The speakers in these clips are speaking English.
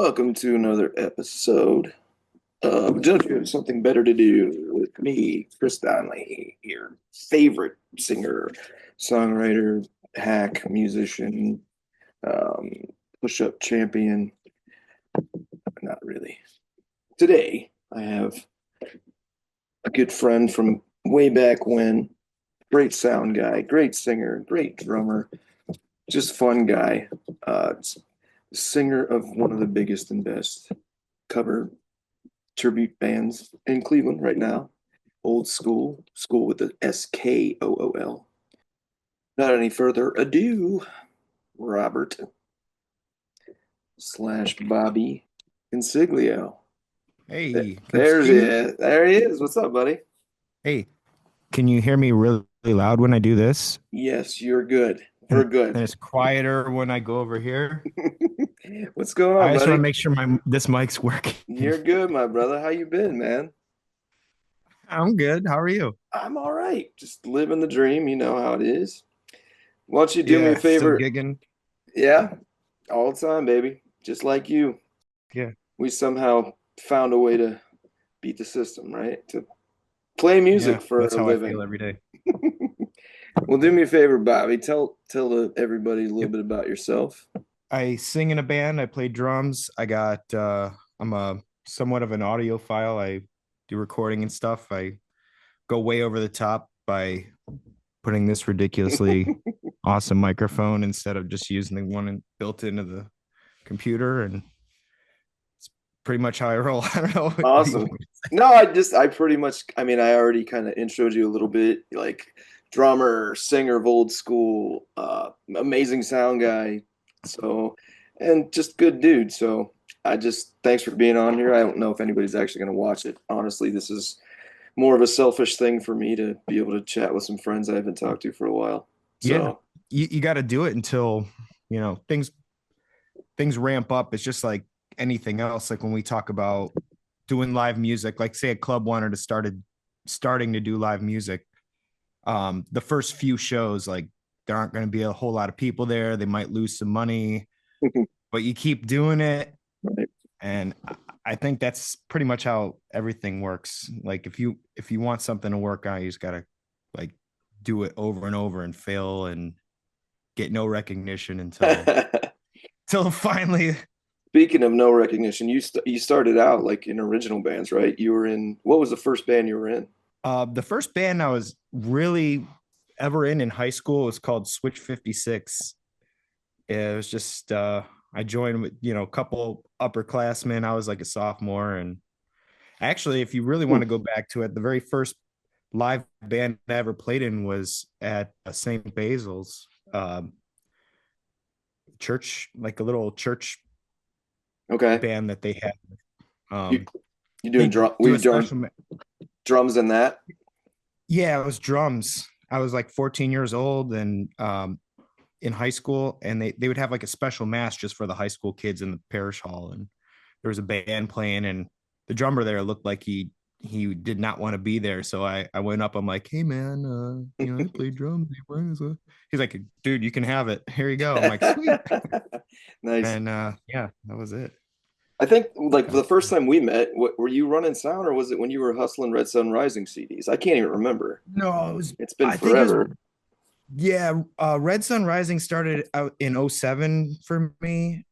Welcome to another episode of Don't You Have Something Better to Do with me, Chris Donley, your favorite singer, songwriter, hack, musician, um, push-up champion. Not really. Today, I have a good friend from way back when, great sound guy, great singer, great drummer, just fun guy. Singer of one of the biggest and best cover tribute bands in Cleveland right now. Old School, school with the SKOOL. Not any further ado, Robert slash Bobby Consiglio. Hey, good to There's see you. it. There he is. What's up, buddy? Hey, can you hear me really loud when I do this? Yes, you're good. We're And good. then it's quieter when I go over here. What's going on, I just want buddy? to make sure my this mic's working. You're good, my brother. How you been, man? I'm good. How are you? I'm all right. Just living the dream. You know how it is. Why don't you do me a Yeah, still favor? gigging. Yeah, all the time, baby. Just like you. Yeah, We somehow found a way to beat the system, right? To play yeah, music for that's a how I feel living. every day. Well, do me a favor, Bobby. Tell everybody a little Yep. bit about yourself. I sing in a band. I play drums. I'm a somewhat of an audiophile. I do recording and stuff. I go way over the top by putting this ridiculously awesome microphone instead of just using the one built into the computer, and it's pretty much how I roll. I don't know what do you Awesome. want. No, I pretty much, I mean, I already kind of introed you a little bit, like drummer, singer of Old School, amazing sound guy. So, and just good dude. So thanks for being on here. I don't know if anybody's actually going to watch it. Honestly, this is more of a selfish thing for me to be able to chat with some friends I haven't talked to for a while. Yeah, So, you got to do it until things ramp up. It's just like anything else. Like when we talk about doing live music, like say a club wanted to starting to do live music, the first few shows, like there aren't going to be a whole lot of people there. They might lose some money, but you keep doing it. right. And I think that's pretty much how everything works. Like if you want something to work out, you just gotta like do it over and over and fail and get no recognition until finally. Speaking of no recognition, you started out like in original bands, right? You were in what was the first band you were in? The first band I was really ever in high school was called Switch 56. It was just I joined with a couple upperclassmen. I was like a sophomore, and actually, if you really Hmm. want to go back to it, the very first live band I ever played in was at St. Basil's church, like a little church Okay. band that they had. You Um, you they doing drum? Were do you a doing special. drums in that? Yeah, it was drums. I was like 14 years old and in high school, and they would have like a special mass just for the high school kids in the parish hall, and there was a band playing, and the drummer there looked like he did not want to be there. So I went up. I'm like, hey man, I play drums. He's like, dude, you can have it. Here you go. I'm like, sweet. Nice. And yeah, that was it. I think like That was the first time we met, were you running sound or was it when you were hustling Red Sun Rising CDs? I can't even remember. no, it was. It's been I think it was. forever. Yeah, Red Sun Rising started out in '07 for me.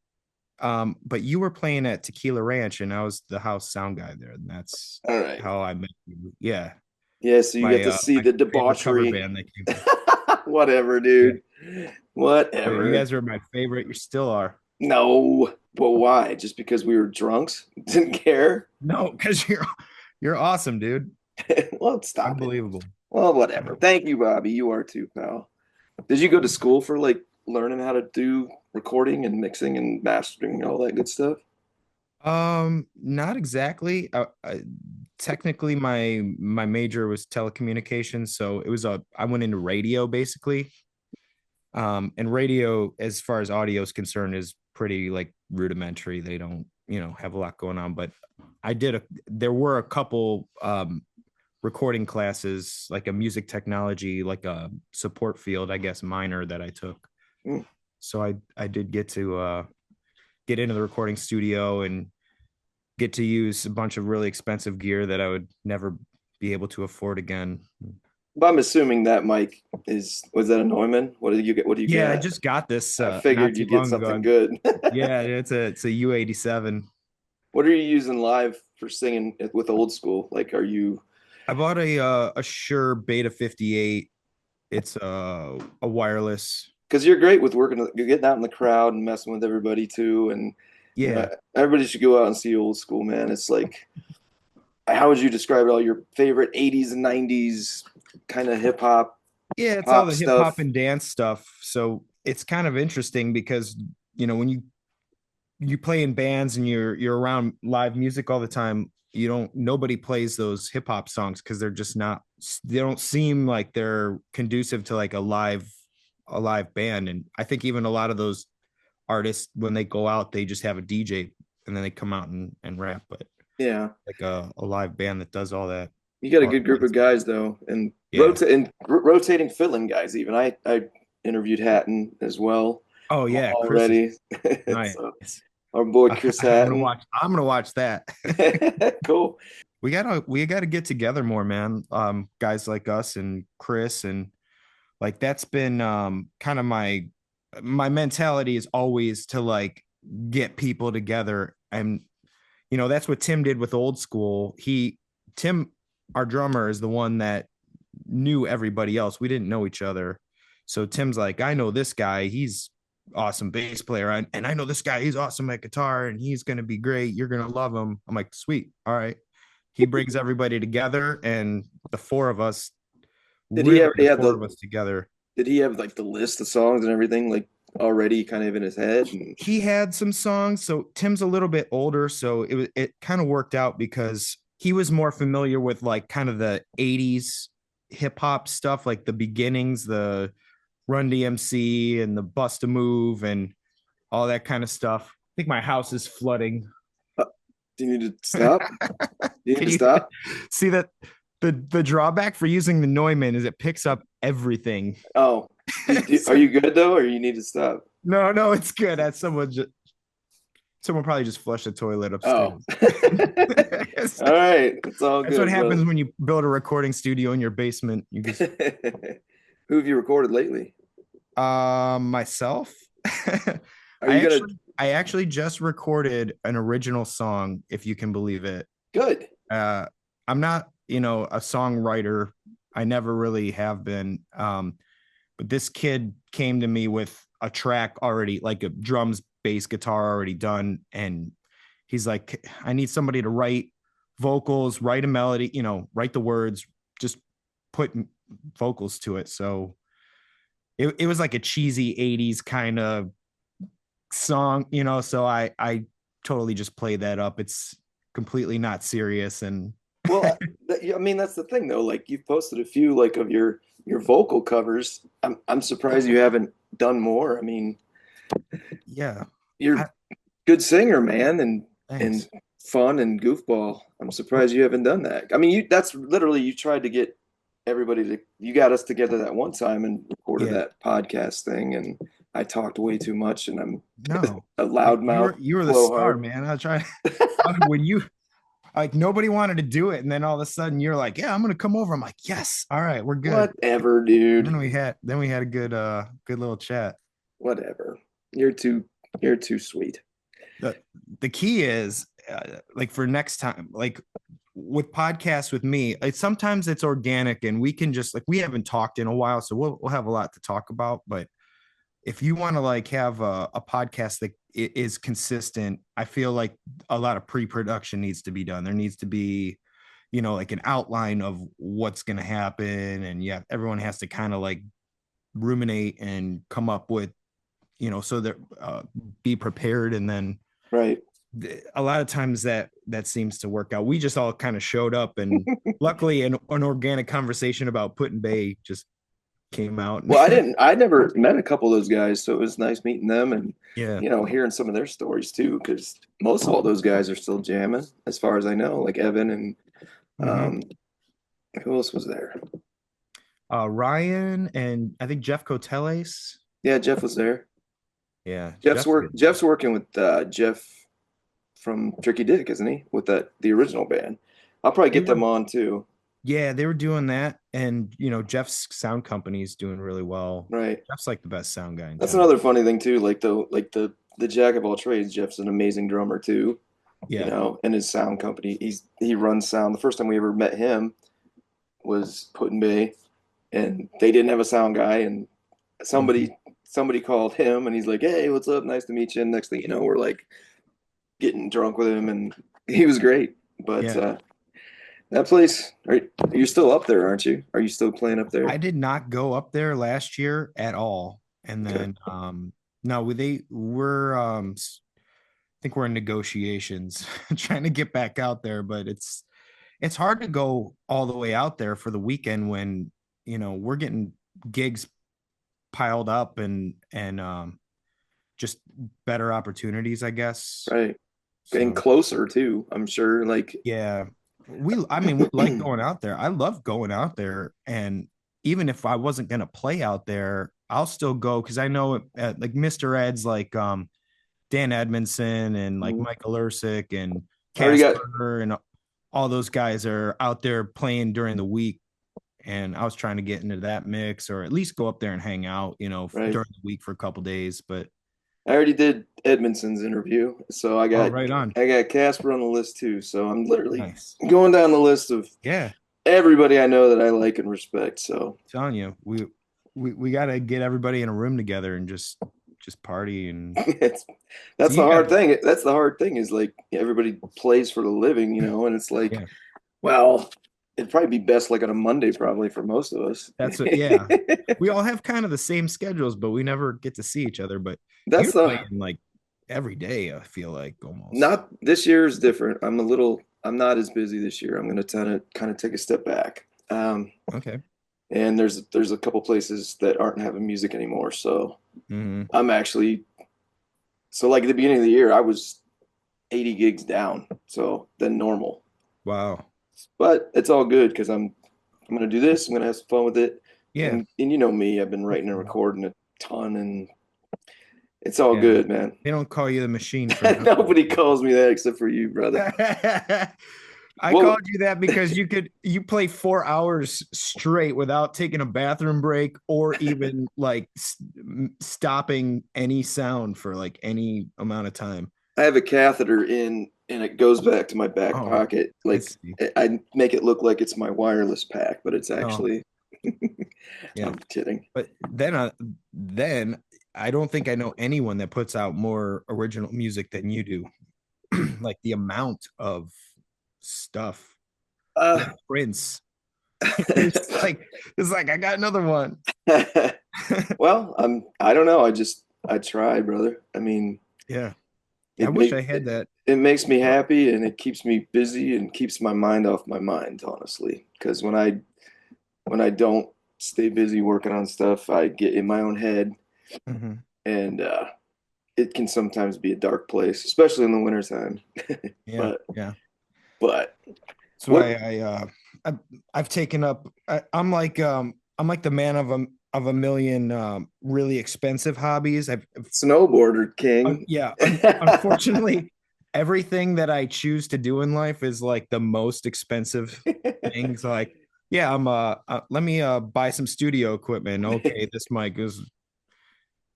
But you were playing at Tequila Ranch, and I was the house sound guy there, and that's All right. how I met you. Yeah, Yeah, so you get to see my the favorite cover debauchery. band that came through. Whatever, Yeah, dude. yeah, you Whatever. guys are my favorite. You still are. No, but why? Just because we were drunks? Didn't care? No, because you're awesome, dude. Well, stop it. Unbelievable. Well, Yeah. whatever. Thank you, Bobby. You are too, pal. Did you go to school for like learning how to do recording and mixing and mastering and all that good stuff? Not exactly. Technically, my major was telecommunications, so I went into radio basically. And radio, as far as audio is concerned, is pretty like rudimentary. They don't, have a lot going on. But there were a couple recording classes, like a music technology, like a support field, I guess, minor that I took. Hmm. So I did get to get into the recording studio and get to use a bunch of really expensive gear that I would never be able to afford again. But I'm assuming that mic was that a Neumann? What did you get? What do you Yeah, I get? just got this I not figured too you'd get long ago. something good. Yeah, it's a U87. What are you using live for singing with old school? Like, are you? I bought a Shure Beta 58. It's a wireless. Because you're great with you're getting out in the crowd and messing with everybody too, and Yeah. everybody should go out and see old school, man. It's like, how would you describe all your favorite '80s and '90s kind of hip hop Yeah, it's all pop the hip hop stuff? and dance stuff. So it's kind of interesting because when you play in bands and you're around live music all the time, nobody plays those hip hop songs because they don't seem like they're conducive to like a live band. And I think even a lot of those artists, when they go out, they just have a DJ and then they come out and rap. But Yeah, like a live band that does you got a all good group that of stuff. guys though, and Yeah. rotating fill-in guys. Even I interviewed Hatton as well Oh yeah, Chris is already. nice. So our boy Chris Hatton. I'm gonna watch that. Cool. We gotta get together more, man. Guys like us and Chris, and like that's been kind of my mentality is always to like get people together. And that's what Tim did with Old School. Tim, our drummer, is the one that knew everybody else. We didn't know each other. So Tim's like, I know this guy, he's awesome bass player, and I know this guy, he's awesome at guitar, and he's gonna be great, you're gonna love him. I'm like, sweet, all right. He brings everybody together, and the four of us, Did he really already the have four the? of us together. Did he have like the list of songs and everything like already kind of in his head? And He had some songs. So Tim's a little bit older, so it kind of worked out because he was more familiar with like kind of the 80s hip hop stuff, like the beginnings, the Run DMC and the Bust a Move and all that kind of stuff. I think my house is flooding. uh, do you need to stop? Do you need Can to you stop? see that the drawback for using the Neumann is it picks up everything. Oh, are So, you good though, or you need to stop? no, it's good. That's someone probably just flushed the toilet Oh, upstairs. all right, it's all That's what good, happens brother. when you build a recording studio in your basement. You just Who have you recorded lately? myself. Are you gonna? I actually just recorded an original song, if you can believe it. Good. Uh I'm not, a songwriter. I never really have been. But this kid came to me with a track already, like a drums, bass, guitar already done. And he's like, I need somebody to write vocals, write a melody, write the words, just put vocals to it. So it was like a cheesy 80s kind of song, so I totally just played that up. It's completely not serious. And Well, I mean that's the thing though. Like you've posted a few like of your vocal covers. I'm surprised you haven't done more. I mean, yeah, you're I, a good singer, man, and thanks. fun and goofball. I'm surprised you haven't done that. I mean, that's literally you tried to get everybody to you got us together that one time and recorded Yeah, that podcast thing, and I talked way too much, and I'm no, a you loudmouth, were you were the star, blowhard. man. I try when you like nobody wanted to do it, and then all of a sudden you're like, yeah, I'm gonna come over. I'm like, yes, all right, we're good. Whatever, And dude. then we had a good little chat. Whatever. You're too sweet. The key is like for next time, like with podcasts with me, sometimes it's organic and we can just like we haven't talked in a while, so we'll have a lot to talk about. But if you want to like have a podcast that is consistent, I feel like a lot of pre-production needs to be done. There needs to be, like an outline of what's going to happen, and yeah, everyone has to kind of like ruminate and come up with, so that be prepared, and then Right. a lot of times that seems to work out. We just all kind of showed up, and luckily an organic conversation about Put in Bay just came out. Well, I never met a couple of those guys, so it was nice meeting them and Yeah. hearing some of their stories too, because most of all those guys are still jamming, as far as I know, like Evan and Mm-hmm. um who else was there? Ryan and I think Jeff Coteles. Yeah, Jeff was there. Yeah, Jeff's good. Jeff's working with Jeff from Tricky Dick, isn't he? With Jeff from Tricky Dick, isn't he? With the original band. I'll probably They get were them on too. Yeah, they were doing that, and Jeff's sound company is doing really well. Right. Jeff's like the best sound guy in That's town. another funny thing too. The jack of all trades. Jeff's an amazing drummer too. Yeah. And his sound company. He runs sound. The first time we ever met him was Put in Bay, and they didn't have a sound guy, and Mhm. somebody called him, and he's like, "Hey, what's up? Nice to meet you." And next thing you know, we're like getting drunk with him, and he was great. But Yeah. that place, you're still up there, aren't you? Are you still playing up I there? did not go up there last year at all. And Okay. then no, I think we're in negotiations trying to get back out there, but it's hard to go all the way out there for the weekend when, we're getting gigs piled up and just better opportunities, I guess. Right. Getting So closer too, I'm sure. Like, yeah, I mean, we like going out there. I love going out there. And even if I wasn't going to play out there, I'll still go because I know like Mr. Ed's like Dan Edmondson and like I Michael Ursic and already got Casper and all those guys are out there playing during the week. And I was trying to get into that mix or at least go up there and hang out, right. during the week for a couple days. But I already did Edmondson's interview, so oh, right on. I got Casper on the list too. So I'm literally Nice. going down the list of Yeah. everybody I know that I like and respect. So Telling you, we got to get everybody in a room together and just party. And it's so that's the you got hard thing. That's the hard thing is like everybody plays for the living, and it's like, yeah, well, it'd probably be best like on a Monday, probably for most of us. that's what yeah, we all have kind of the same schedules, but we never get to see each other. But That's you're the playing like every day, I feel like almost. Not this year is different. I'm not as busy this year. I'm going to kind of take a step back. Okay. And there's a couple places that aren't having music anymore. So Hmm. I'm actually so like at the beginning of the year, I was 80 gigs down, so than normal. Wow. But it's all good because I'm gonna do this. I'm gonna have some fun with it. Yeah. And you know me, I've been writing and recording a ton, and it's all Yeah. good, man. They don't call you the machine for nothing. Nobody calls me that except for you, brother. I Well, called you that because you play 4 hours straight without taking a bathroom break or even like stopping any sound for like any amount of time. I have a catheter in, and it goes back to my back Oh, pocket. I Like see. I make it look like it's my wireless pack, but it's Oh, actually. yeah. I'm kidding. But then I don't think I know anyone that puts out more original music than you do. Like the amount of stuff. Uh, Like Prince. It's like I got another one. well, I don't know. I try, brother. I mean, Yeah. I it wish make I had that. it makes me happy, and it keeps me busy and keeps my mind off my mind, honestly. Because when I don't stay busy working on stuff, I get in my own head, Mhm. and it can sometimes be a dark place, especially in the wintertime. Yeah. But Yeah. but That's what why I I've taken up I'm like the man of a million really expensive hobbies. snowboarder king? Yeah, unfortunately everything that I choose to do in life is like the most expensive things like yeah, let me buy some studio equipment. Okay, this mic is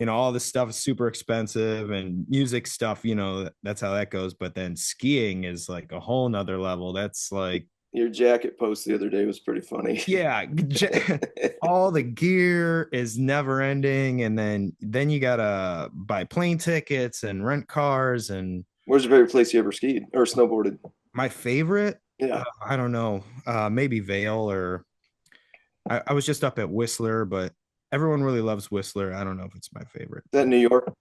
all this stuff is super expensive and music stuff, that's how that goes. But then skiing is like a whole nother level. That's like Your jacket post the other day was pretty funny. yeah, all the gear is never ending, and then you gotta buy plane tickets and rent cars. And Where's your favorite place you ever skied or snowboarded? my favorite, Yeah, I don't know, maybe Vale or I was just up at Whistler, but everyone really loves Whistler. I don't know if it's my favorite, is that but New York?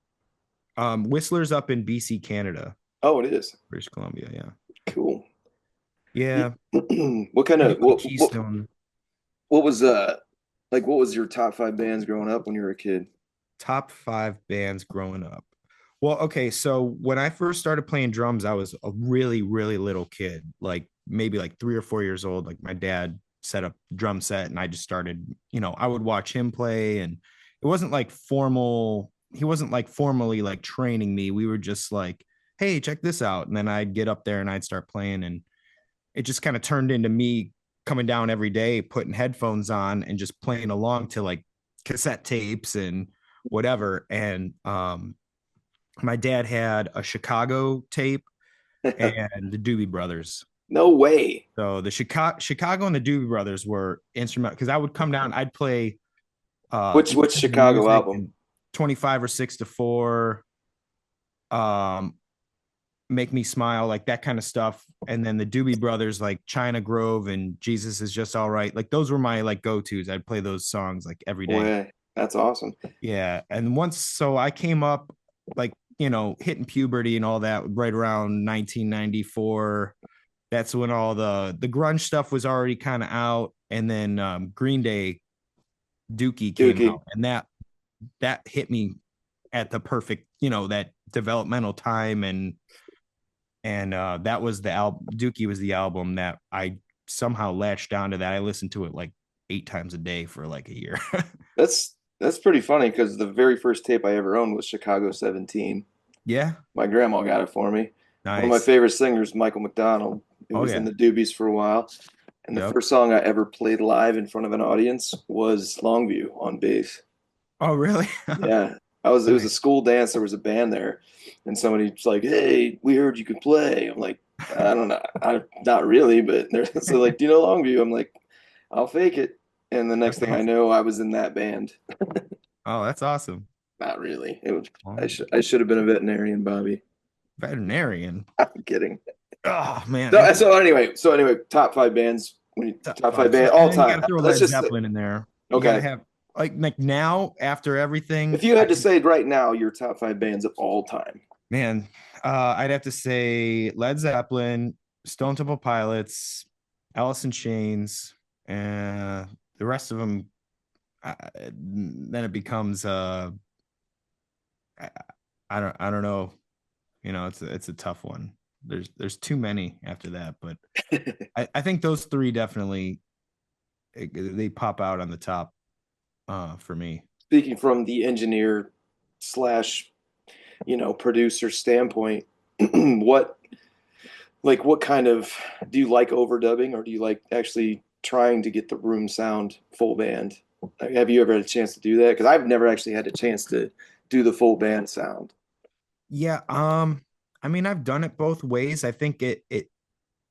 Whistler's up in BC, Canada, Oh, it is. British Columbia. Yeah, Cool. yeah. What kind I do of like Keystone. what was what was your top five bands growing up when you were a kid? Top five bands growing up. Well, okay, so when I first started playing drums, I was a really, really little kid, like maybe like 3 or 4 years old. Like my dad set up drum set and I just started, I would watch him play and it wasn't like formal. he wasn't like formally like training me. We were just like, hey, check this out. And then I'd get up there and I'd start playing. And it just kind of turned into me coming down every day, putting headphones on and just playing along to like cassette tapes and whatever. And my dad had a Chicago tape and the Doobie Brothers. No way. So the Chicago and the Doobie Brothers were instrumental because I would come down, I'd play Which listen to Chicago music album? and 25 or 6 to 4, Make Me Smile, like that kind of stuff. And then the Doobie Brothers, like China Grove and Jesus Is Just All Right. Like those were my like go-tos. I'd play those songs like every day. Way. That's awesome. Yeah. And once so I came up like, hitting puberty and all that right around 1994. That's when all the grunge stuff was already kind of out. And then Green Day Dookie came Dookie. out. And that hit me at the perfect, that developmental time. And that was the album. Dookie was the album that I somehow latched onto. That I listened to it like 8 times a day for like a year. That's pretty funny because the very first tape I ever owned was Chicago 17. Yeah, My grandma got it for me. One of my nice. favorite singers, Michael McDonald, who Oh was in yeah, the Doobies for a while. And the yep. first song I ever played live in front of an audience was Longview on bass. Oh really? Yeah. It was a Nice. school dance, there was a band there, and somebody's like, "Hey, we heard you could play." I'm like, I don't know. Not really, but they're so like, "Do you know Longview?" I'm like, "I'll fake it." And the next That's thing I awesome. know, I was in that band. Oh, that's awesome. Not really. It was Oh, I should have been a veterinarian, Bobby. veterinarian. I'm kidding. Oh man, So anyway, top five bands when you top top five five. So, band and all then you got time. to throw Let's Led just Zeppelin in there. You got to okay. have like now after If everything, you had to say right now your top five bands of all time, man, I'd have to say Led Zeppelin, Stone Temple Pilots, Alice in Chains, and the rest of them. Then it becomes I, I don't know. It's a tough one. There's too many after that, but I think those three definitely they pop out on the top for me. speaking from the engineer slash producer standpoint, what what kind of do you like overdubbing or do you like actually trying to get the room sound full band? Like, have you ever had a chance to do that? Because I've never actually had a chance to do the full band sound. Yeah, I mean I've done it both ways. I think it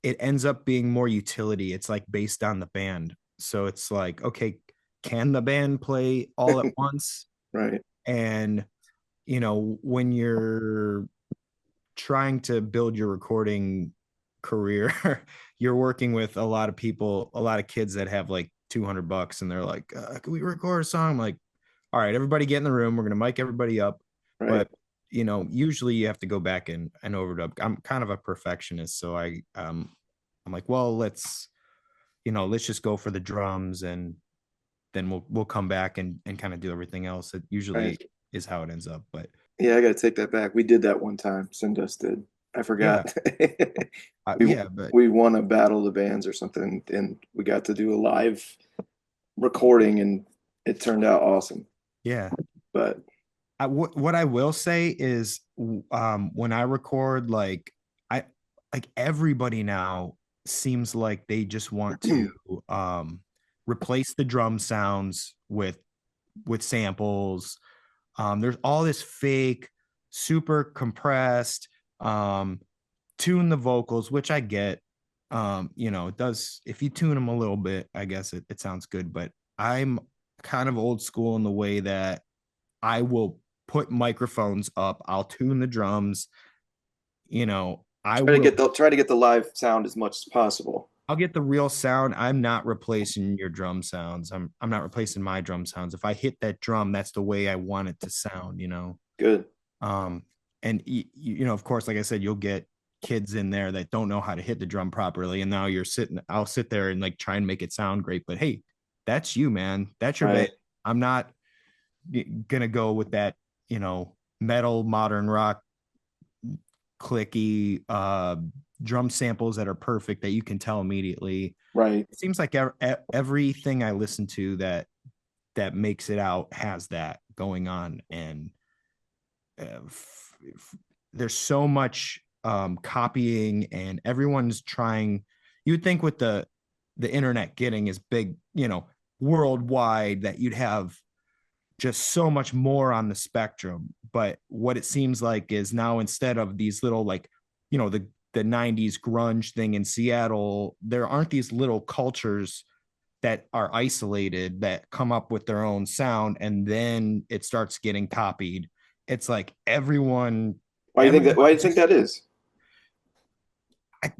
ends up being more utility. It's like based on the band. So it's like, okay, can the band play all at once? Right. And when you're trying to build your recording career, you're working with a lot of people, a lot of kids that have like $200 and they're like, can we record a song? I'm like, all right, everybody get in the room. We're going to mic everybody up. Right. But, usually you have to go back and overdub. I'm kind of a perfectionist. So I'm like, well, let's just go for the drums and then we'll come back and kind of do everything else. It usually Right. is how it ends up. But Yeah, I got to take that back. We did that one time. Sindus did. I yeah, forgot. we yeah, but we won a battle of the bands or something, and we got to do a live recording, and it turned out awesome. yeah. But What I will say is, when I record, I like everybody now seems like they just want to replace the drum sounds with samples. There's all this fake, super compressed, um, tune the vocals, which I get. It does if you tune them a little bit, I guess it sounds good. But I'm kind of old school in the way that I will put microphones up. I'll tune the drums. I will. try to get the live sound as much as possible. I'll get the real sound. I'm not replacing your drum sounds. I'm not replacing my drum sounds. If I hit that drum, that's the way I want it to sound. Good. Um, and of course, like I said, you'll get kids in there that don't know how to hit the drum properly, and now I'll sit there and like try and make it sound great. But hey, that's you, man. That's your band. Right. I'm not gonna go with that, metal modern rock clicky drum samples that are perfect that you can tell immediately. Right. It seems like everything I listen to that makes it out has that going on, and there's so much copying, and everyone's trying. You would think with the internet getting as big, worldwide, that you'd have just so much more on the spectrum. But what it seems like is now, instead of these little, like, the 90s grunge thing in Seattle, there aren't these little cultures that are isolated that come up with their own sound, and then it starts getting copied. It's like everyone Why do you think just, that is?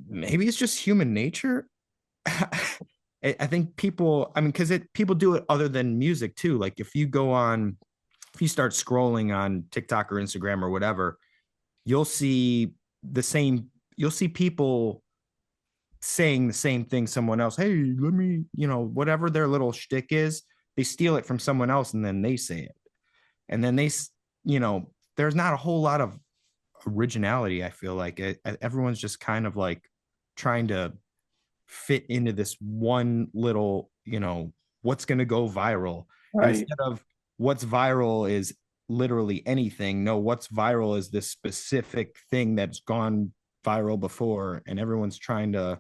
maybe it's just human nature. I think people, I mean, because people do it other than music too. Like if you start scrolling on TikTok or Instagram or whatever, you'll see the same, you'll see people saying the same thing someone else. Hey, let me, whatever their little shtick is, they steal it from someone else and then they say it. And then there's not a whole lot of originality. I feel like everyone's just kind of like trying to fit into this one little, what's going to go viral, Right. instead of what's viral is literally anything. No, what's viral is this specific thing that's gone viral before, and everyone's trying to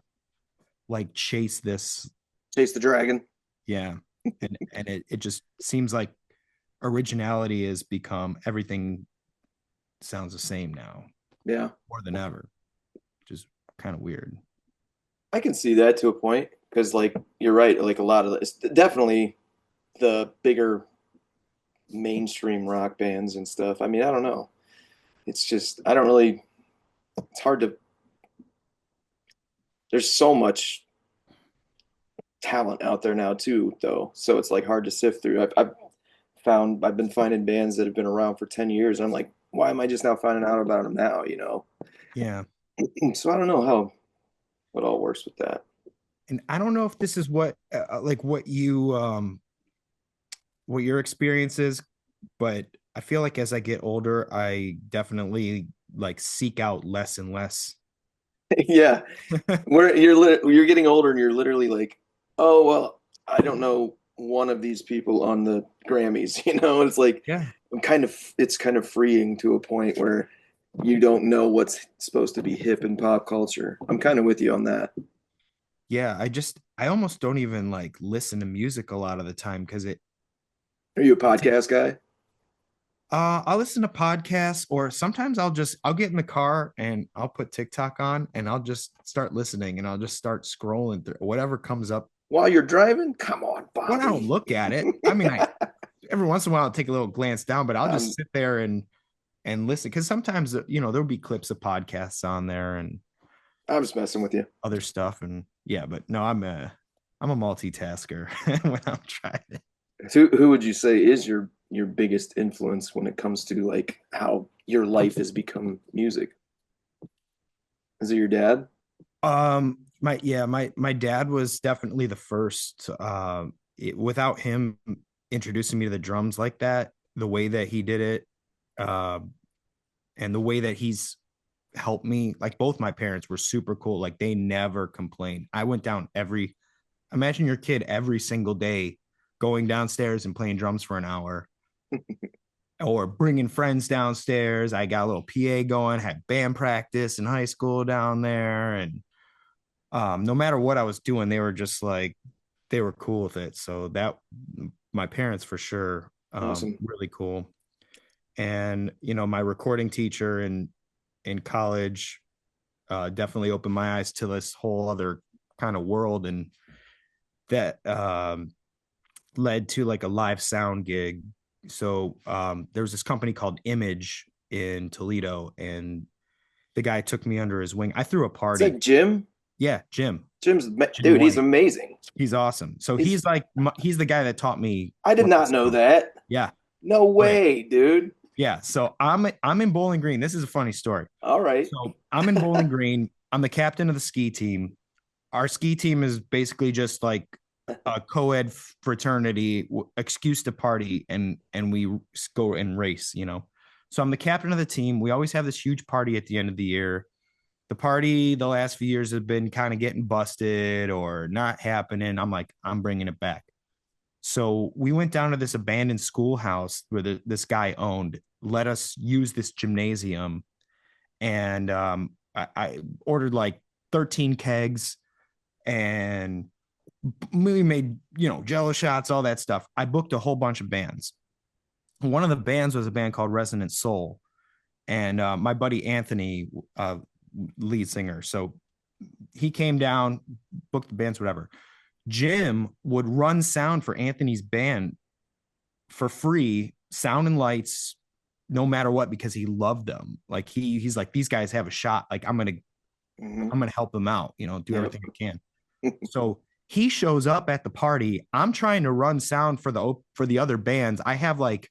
like chase this. Chase the dragon. Yeah. And it just seems like originality has become, everything sounds the same now Yeah. more than ever, which is kind of weird. I can see that to a point because, like, you're right. Like, a lot of it's definitely the bigger mainstream rock bands and stuff. I mean, I don't know. It's just, I don't really, it's hard to, there's so much talent out there now, too, though. So it's like hard to sift through. I've been finding bands that have been around for 10 years. And I'm like, why am I just now finding out about them now, you know? Yeah. So I don't know how it all works with that. And I don't know if this is what like what your experience is, but I feel like as I get older, I definitely like seek out less and less. Yeah. You're getting older and you're literally like, oh well, I don't know one of these people on the Grammys. It's like Yeah. it's kind of freeing to a point where you don't know what's supposed to be hip in pop culture. I'm kind of with you on that. Yeah, I almost don't even like listen to music a lot of the time because Are you a it takes podcast guy? I'll listen to podcasts, or sometimes I'll get in the car and I'll put TikTok on and I'll just start listening and I'll just start scrolling through whatever comes up. While you're driving? Come on, When I don't Bobby. look at it, I mean, I every once in a while I'll take a little glance down, but I'll just Um, sit there and listen, because sometimes there'll be clips of podcasts on there and I'm just messing with you. other stuff. And yeah, but no, I'm a multitasker when I'm trying to. Who would you say is your biggest influence when it comes to like how your life has become music? Is it your dad? My dad was definitely the first. Without him introducing me to the drums like that, the way that he did it, uh, and the way that he's helped me, like both my parents were super cool. Like they never complained. I went down imagine your kid every single day going downstairs and playing drums for an hour, or bringing friends downstairs. I got a little PA going, had band practice in high school down there. And no matter what I was doing, they were just like, they were cool with it. So that, my parents for sure, Awesome. really cool. And my recording teacher in college definitely opened my eyes to this whole other kind of world, and that led to like a live sound gig. So there was this company called Image in Toledo, and the guy took me under his wing. I threw a It's party. like Jim. Yeah, Jim Dude, he's White. amazing. He's awesome. So He's he's the guy that taught me I did playing not know sound. that. Yeah. No Oh yeah. way, dude. Yeah. So I'm in Bowling Green. This is a funny story. All right. So I'm in Bowling Green. I'm the captain of the ski team. Our ski team is basically just like a co-ed fraternity excuse to party, and we go and race. So I'm the captain of the team. We always have this huge party at the end of the year. The party the last few years have been kind of getting busted or not happening. I'm like, I'm bringing it back. So we went down to this abandoned schoolhouse where this guy owned, let us use this gymnasium. And I ordered like 13 kegs and we made, Jello shots, all that stuff. I booked a whole bunch of bands. One of the bands was a band called Resonant Soul. And my buddy Anthony, lead singer. So he came down, booked the bands, whatever. Jim would run sound for Anthony's band for free, sound and lights, no matter what, because he loved them. Like he's like, these guys have a shot. Like I'm gonna help them out, do Yep. everything I can. So he shows up at the party. I'm trying to run sound for the other bands. I have like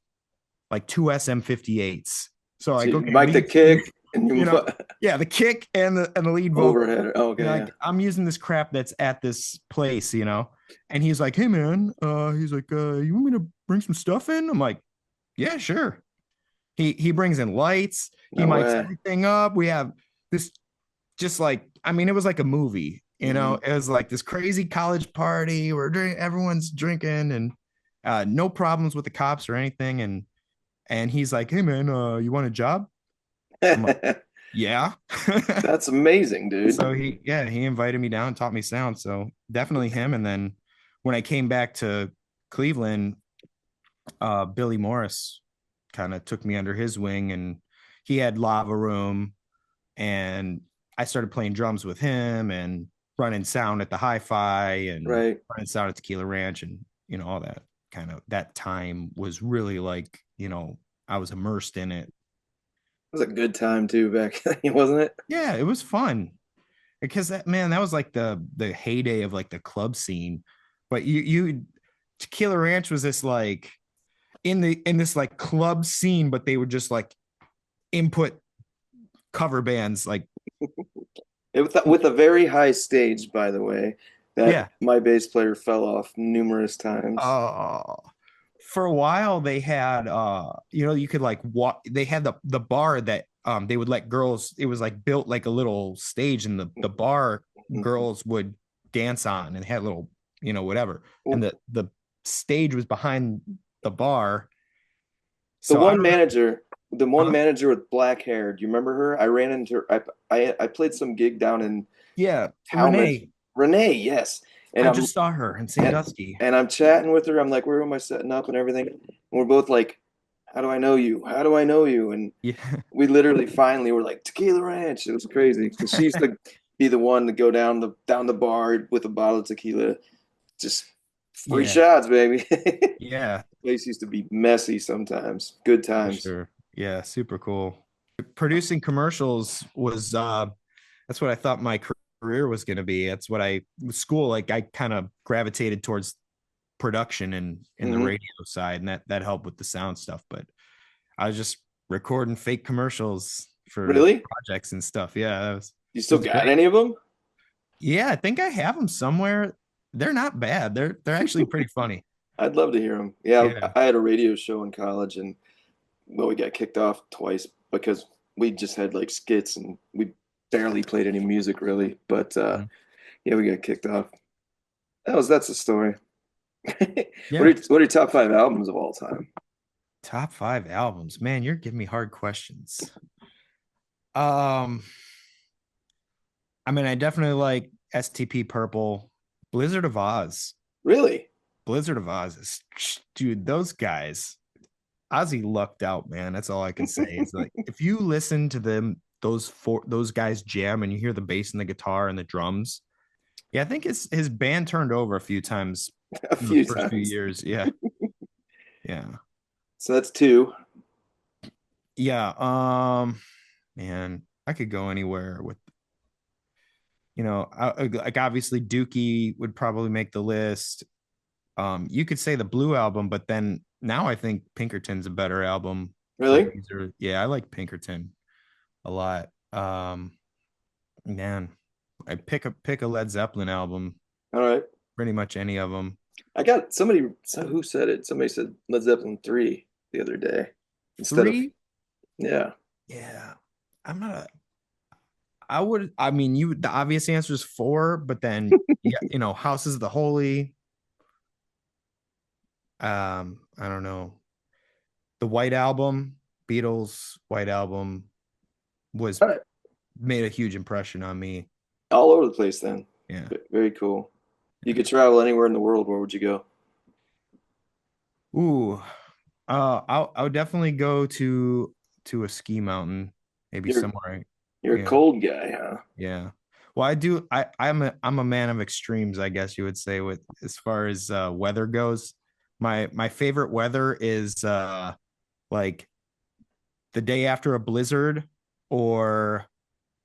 two SM58s. So So like, you okay, mic the kick and you you know, yeah, the kick and the lead vocal. overhead. Oh, okay, yeah. Like I'm using this crap that's at this place, and he's like, "Hey man," he's like, "You want me to bring some stuff in?" I'm like, "Yeah, sure." He brings in lights. He No mics way. everything up. We have this, just like, I mean, it was like a movie. Hmm. It was like this crazy college party where everyone's drinking and no problems with the cops or anything. And he's like, "Hey man, you want a job?" I'm like, "Yeah." That's amazing, dude. So he invited me down, taught me sound. So definitely him. And then when I came back to Cleveland, Billy Morris kind of took me under his wing, and he had Lava Room, and I started playing drums with him and running sound at the Hi-Fi and Right. It running sound at Tequila Ranch, and all that kind of, that time was really like, I was immersed in it. was a good time too back then, wasn't it? Yeah, it was fun because that was like the heyday of like the club scene. But you Tequila Ranch was this like in this like club scene, but they would just like input cover bands like, With a very high stage, by the way, that yeah. my bass player fell off numerous times. uh for a while they had you could like walk, they had the bar that they would let girls, it was like built like a little stage, and the bar girls would dance on, and had little, whatever, and the stage was behind the bar. The So I one don't know. manager, the one Huh? manager with black hair, do you remember her? I ran into her. I played some gig down in Yeah, Talmadge. Renee. Renee, yes. And I I'm just saw her in and, Sandusky. and I'm chatting with her. I'm like, where am I setting up and everything? And we're both like, how do I know you? How do I know you? And Yeah. we literally finally were like Tequila Ranch. It was crazy because she used to be the one to go down the bar with a bottle of tequila, just free Yeah. shots, baby. Yeah, Place used to be messy sometimes. Good for times. sure. Yeah, super cool. Producing commercials was that's what I thought my career was going to be. That's what I, with school, like I kind of gravitated towards production and in the Hmm. radio side, and that helped with the sound stuff. But I was just recording fake commercials for Really? projects and stuff. Yeah, You it still was got great. any of them? Yeah, I think I have them somewhere. They're not bad. They're actually pretty funny. I'd love to hear them. Yeah, Yeah. I had a radio show in college, and well, we got kicked off twice because we just had like skits and we barely played any music really. But Mhm. yeah, we got kicked off. That's the story. Yeah. What are your top five albums of all time? Top five albums. Man, you're giving me hard questions. Um, I mean, I definitely like STP Purple, Blizzard of Oz. Really? Blizzard of Oz is, dude, those guys, Ozzy lucked out, man. That's all I can say. Is like, if you listen to them, those guys jam, and you hear the bass and the guitar and the drums. Yeah, I think his band turned over a few times A in the few first few times. years. Yeah. Yeah. So that's two. Yeah. Man, I could go anywhere with, like obviously Dookie would probably make the list. You could say the Blue album, but then now I think Pinkerton's a better album for Really? Weezer. Yeah, I like Pinkerton a lot. Man, I pick a Led Zeppelin album, All right. pretty much any of them. I got somebody. Who said it? Somebody said Led Zeppelin 3 the other day instead of, Three, yeah. yeah, I'm not a. I would. I mean, the obvious answer is four, but then yeah, Houses of the Holy. I don't know. The White Album, Beatles White Album was All right. made a huge impression on me. All over the place then. Yeah. Very cool. You could travel anywhere in the world. Where would you go? Ooh. I would definitely go to a ski mountain, maybe You're somewhere. you're a Yeah. cold guy, huh? Yeah. Well, I do. I'm a man of extremes, I guess you would say, with as far as weather goes. My favorite weather is like the day after a blizzard or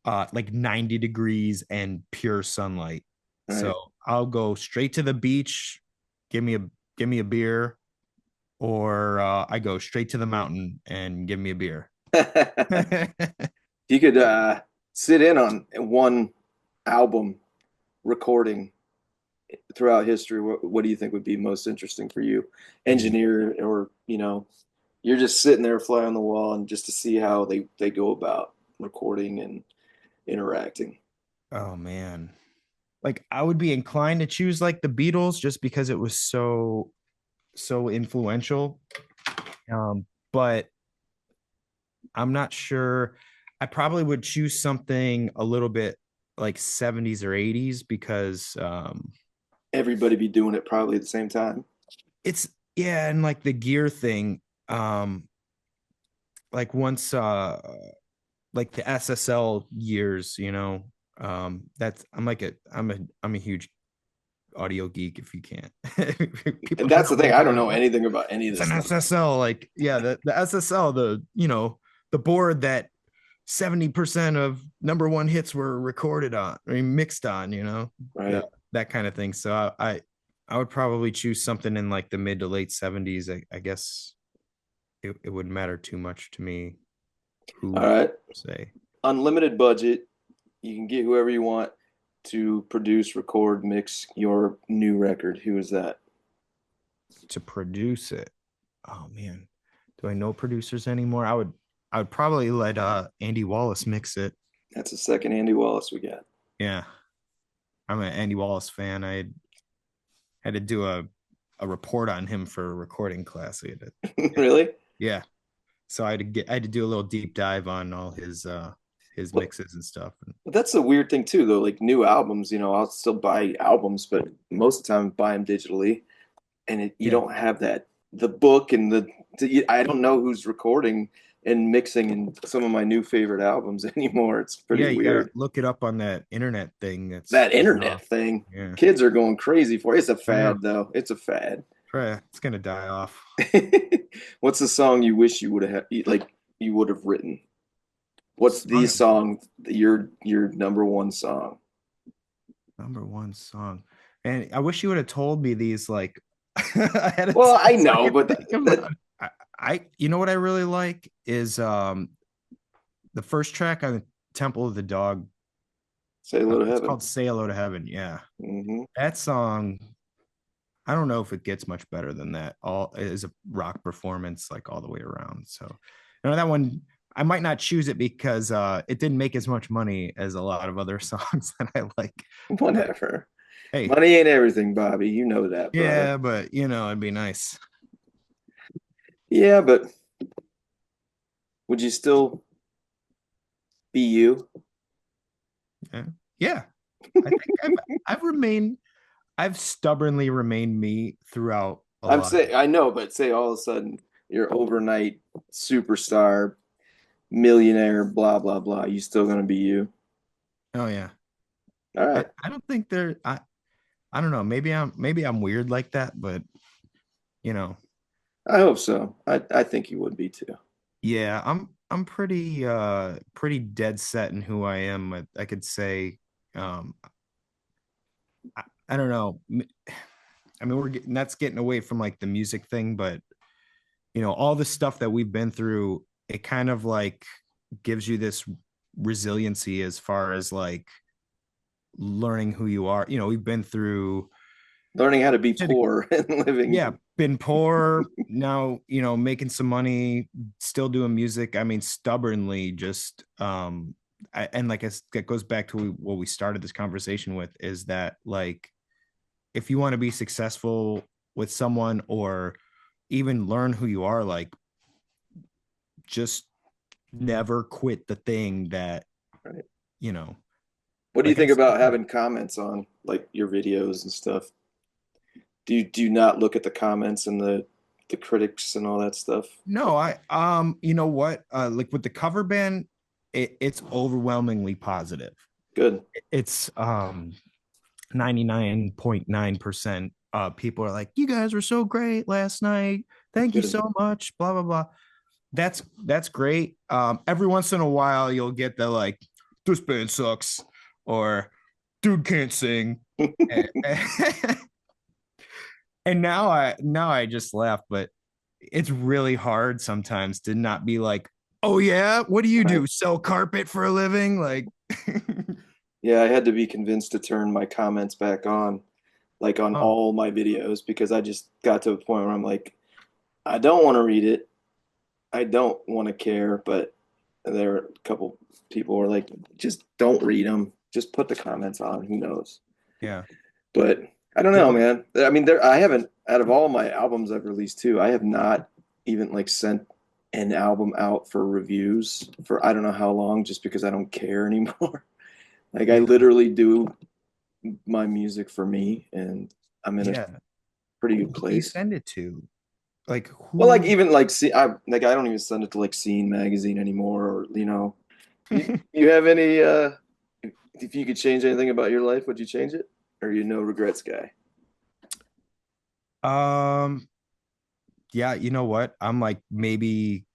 like 90 degrees and pure sunlight. All So right. I'll go straight to the beach, give me a give me a beer, or I go straight to the mountain and give me a beer. You could sit in on one album recording throughout history. What do you think would be most interesting for you? Ooh. Engineer, or you're just sitting there, fly on the wall, and just to see how they go about recording and interacting. Oh man. Like I would be inclined to choose like the Beatles just because it was so influential. But I'm not sure. I probably would choose something a little bit like 70s or 80s because Everybody be doing it probably at the same time. it's yeah, and like the gear thing, um like once like the SSL years, that's I'm a huge audio geek if you can't. People And don't that's know the what thing. I'm I don't talking know about. anything about any of It's this an stuff. SSL, like yeah, the SSL, the board that 70% of number one hits were recorded on, I mean mixed on, Right. that that kind of thing. So I would probably choose something in like the mid to late 70s. I guess it wouldn't matter too much to me All who right. say Unlimited budget. You can get whoever you want to produce, record, mix your new record. Who is that? to produce it. Oh man, do I know producers anymore? I would probably let Andy Wallace mix it. That's the second Andy Wallace we got. Yeah, I'm an Andy Wallace fan. I had to do a report on him for a recording class. Really? Yeah, so I had to do a little deep dive on all his Well, mixes and stuff. And that's a weird thing too, though. Like new albums, I'll still buy albums, but most of the time buy them digitally, and you yeah, don't have the book and I don't know who's recording and mixing in some of my new favorite albums anymore. It's pretty yeah, you gotta weird. look it up on that internet thing that's That taken internet off. thing, Yeah, kids are going crazy for it. It's a I know. fad, though. It's a fad. It's gonna die off. What's the song you wish you would have like you would have written? What's the Song song, your number one song? number one song. And I wish you would have told me these like ahead of Well, time I so I know, could but think about it. You know what I really like is the first track on Temple of the Dog. say hello to It's heaven. called Say Hello to Heaven. Yeah. Hmm. That song, I don't know if it gets much better than that. All is a rock performance like all the way around. So that one I might not choose it because it didn't make as much money as a lot of other songs that I like. But Whatever. hey, Money ain't everything, Bobby. You know that, brother. yeah, but it'd be nice. Yeah, but would you still be you? Yeah. Yeah. I think I've stubbornly remained me throughout a I'm lot of saying I know, but say all of a sudden you're overnight superstar, millionaire, blah blah blah. You still gonna be you? oh yeah. All I, right. I don't think there I don't know. Maybe I'm weird like that, but you know, I hope so. I think you would be too. yeah, I'm pretty dead set in who I am. I could say um I don't know. I mean, that's getting away from like the music thing, but all the stuff that we've been through, it kind of like gives you this resiliency as far as like learning who you are. We've been through Learning how to be poor and yeah, living. been poor, now, making some money, still doing music. I mean, stubbornly just and like that goes back to what we started this conversation with, is that like if you want to be successful with someone or even learn who you are, like just never quit the thing that, Right. you know, What do you like I think still about having comments on like your videos and stuff? Do you not look at the comments and the critics and all that stuff? no, you know what? Like with the cover band, it's overwhelmingly positive. Good. It's 99.9% people are like, you guys were so great last night. Thank you Good. so much. Blah blah blah. That's great. Every once in a while you'll get the like, this band sucks, or dude can't sing. And, and now I just laugh, but it's really hard sometimes to not be like, oh yeah, what do you Right. do? Sell carpet for a living? Like Yeah, I had to be convinced to turn my comments back on, like on oh all my videos, because I just got to a point where I'm like, I don't want to read it. I don't want to care, but there are a couple people who are like, just don't read them. Just put the comments on. Who knows? yeah. But I don't know, Well, man. I mean, I haven't, out of all my albums I've released too, I have not even like sent an album out for reviews for I don't know how long, just because I don't care anymore. Like I yeah. literally do my music for me, and I'm in a Yeah. pretty Who good do you place. send it to? Like Well, like who? even like see, I don't even send it to like Scene magazine anymore, or you have any if you could change anything about your life, would you change it? Or are you no regrets guy? um, yeah, you know what? I'm like maybe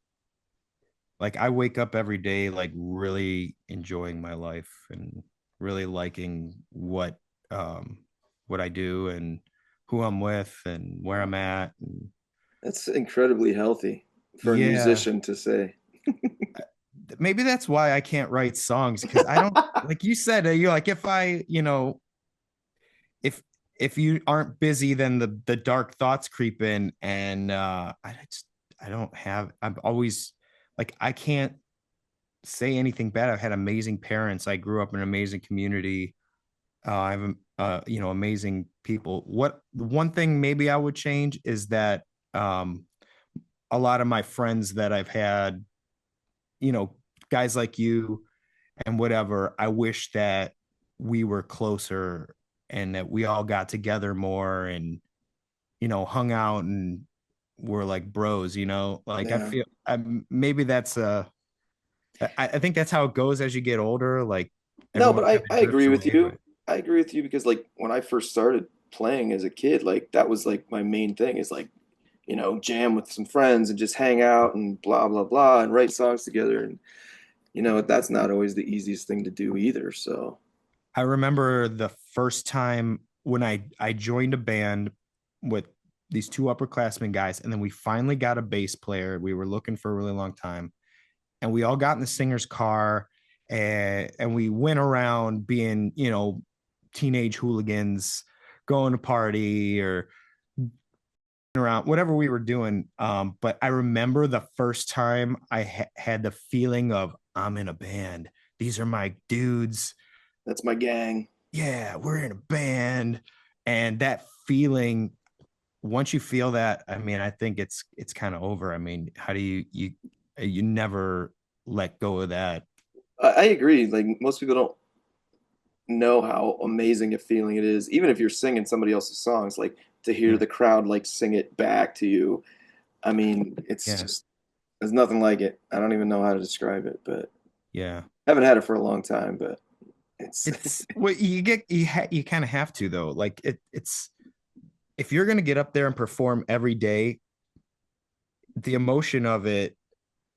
like I wake up every day like really enjoying my life and really liking um what I do and who I'm with and where I'm at. And That's incredibly healthy for a yeah, musician to say. maybe that's why I can't write songs because I don't like you said you're like if I, if you aren't busy then the dark thoughts creep in and I don't have I'm always like I can't say anything bad. I've had amazing parents. I grew up in an amazing community. I have amazing people. What the one thing maybe I would change is that um a lot of my friends that I've had, you know, guys like you and whatever, I wish that we were closer and that we all got together more and hung out and were like bros, like I Yeah. feel maybe that's I think that's how it goes as you get older. Like No, everyone but kind I of drifts agree with away, but you. I agree with you because like when I first started playing as a kid, like that was like my main thing is like, jam with some friends and just hang out and blah blah blah and write songs together, and that's not always the easiest thing to do either. So, I remember the first time when I joined a band with these two upperclassmen guys, and then we finally got a bass player. We were looking for a really long time, and we all got in the singer's car, and we went around being teenage hooligans, going to party or around whatever we were doing. But I remember the first time I had the feeling of I'm in a band. These are my dudes. that's my gang. Yeah, we're in a band. And that feeling, once you feel that, I mean, I think it's kind of over. I mean, how do you never let go of that? I agree. Like most people don't know how amazing a feeling it is, even if you're singing somebody else's songs, like to hear Yeah. the crowd like sing it back to you. I mean, it's Yeah. just there's nothing like it. I don't even know how to describe it, but Yeah. I haven't had it for a long time, but it's It's what you kind of have to though. Like it's if you're going to get up there and perform every day, the emotion of it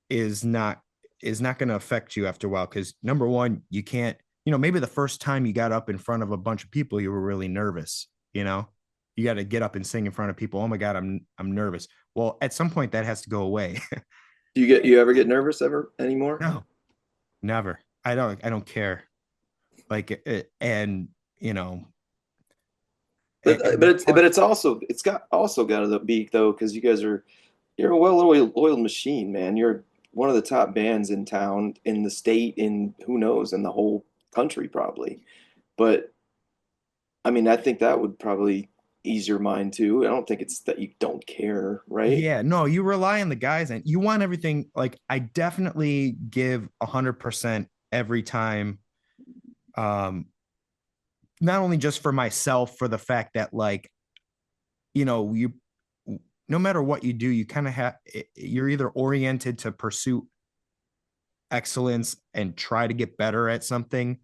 is not going to affect you after a while because number one you can't maybe the first time you got up in front of a bunch of people you were really nervous. You got to get up and sing in front of people. Oh my god, I'm nervous. Well, at some point that has to go away. you ever get nervous ever anymore? No, never. I don't care. Like and you know at But that point, it's got also got to be though, because you're a well-oiled machine, man. You're one of the top bands in town, in the state, in who knows, in the whole country probably. But I mean, I think that would probably ease your mind too. I don't think it's that you don't care, right? Yeah, no, you rely on the guys and you want everything. Like I definitely give 100% every time. Um, Not only just for myself, for the fact that like, you no matter what you do, you kind of have you're either oriented to pursue excellence and try to get better at something,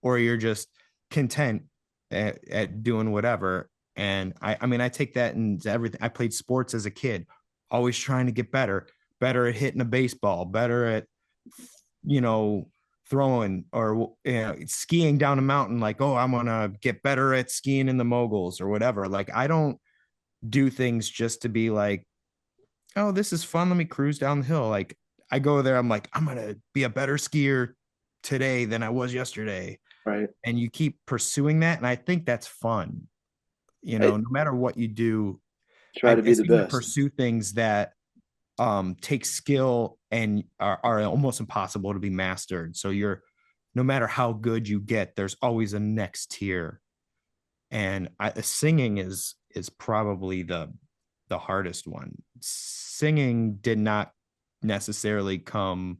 or you're just content at doing whatever. And I mean, I take that into everything. I played sports as a kid, always trying to get better, better at hitting a baseball, better at, you know, throwing or skiing down a mountain. Like, oh, I'm gonna get better at skiing in the moguls or whatever. Like, I don't do things just to be like, oh, this is fun. Let me cruise down the hill. Like, I go there, I'm like, I'm gonna be a better skier today than I was yesterday. Right. And you keep pursuing that. And I think that's fun. I No matter what you do, try to I be the seem to best. pursue things that take skill and are almost impossible to be mastered. So you're no matter how good you get, there's always a next tier. And singing is probably the hardest one. Singing did not necessarily come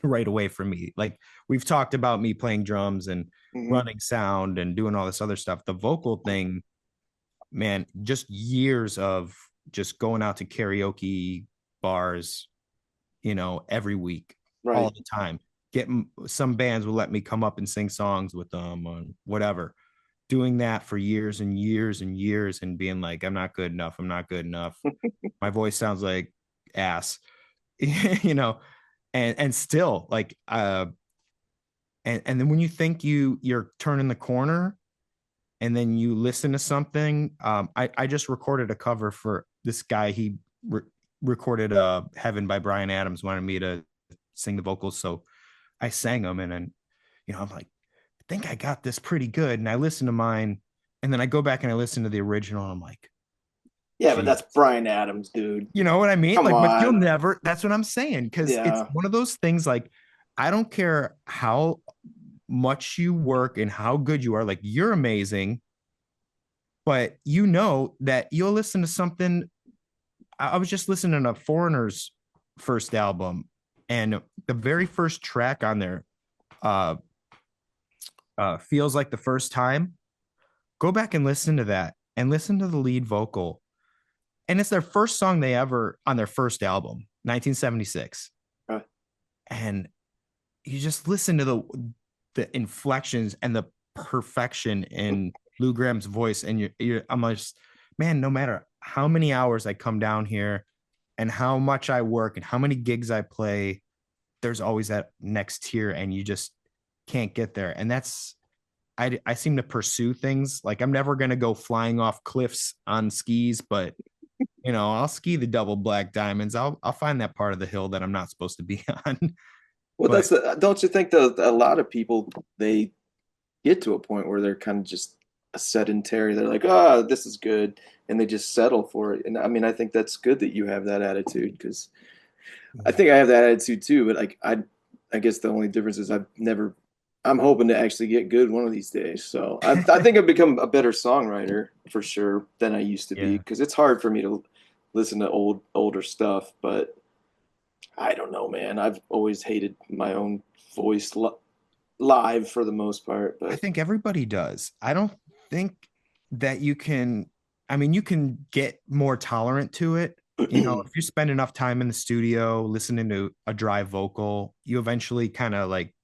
right away for me. Like we've talked about me playing drums and Hmm. running sound and doing all this other stuff. The vocal thing, man, just years of just going out to karaoke bars, every week, all Right. the time. Getting some bands will let me come up and sing songs with them on whatever. Doing that for years and years and years and being like, I'm not good enough. I'm not good enough. My voice sounds like ass, you know, and still like and then when you think you're turning the corner and then you listen to something, I just recorded a cover for this guy. He recorded Heaven by Bryan Adams, wanted me to sing the vocals, so I sang them. And I'm like, I think I got this pretty good. And I listen to mine, and then I go back and I listen to the original, and I'm like, Yeah, but geez, that's Brian Adams, dude. you know what I mean? Come Like, but you'll on. never, that's what I'm saying. Cause it's Yeah. one of those things like, I don't care how much you work and how good you are, like, you're amazing, but that you'll listen to something. I was just listening to Foreigner's first album, and the very first track on there, uh, feels like the first time. Go back and listen to that and listen to the lead vocal. And it's their first song they ever on their first album, 1976. Uh, And you just listen to the inflections and the perfection in Lou Graham's voice, and I'm just, man, no matter how many hours I come down here and how much I work and how many gigs I play, there's always that next tier, and you just can't get there. And that's I seem to pursue things like I'm never gonna go flying off cliffs on skis, but I'll ski the double black diamonds. I'll find that part of the hill that I'm not supposed to be on. well, But don't you think that a lot of people they get to a point where they're kind of just a sedentary. They're like, oh, this is good, and they just settle for it. And I mean, I think that's good that you have that attitude because I yeah, think I have that attitude too. But like, I guess the only difference is I've never. I'm hoping to actually get good one of these days. So I think I've become a better songwriter for sure than I used to be yeah. because it's hard for me to listen to older stuff. But I don't know, man. I've always hated my own voice live for the most part. I But think everybody does. I don't think that you can, I mean, you can get more tolerant to it. If you spend enough time in the studio listening to a dry vocal, you eventually kind of like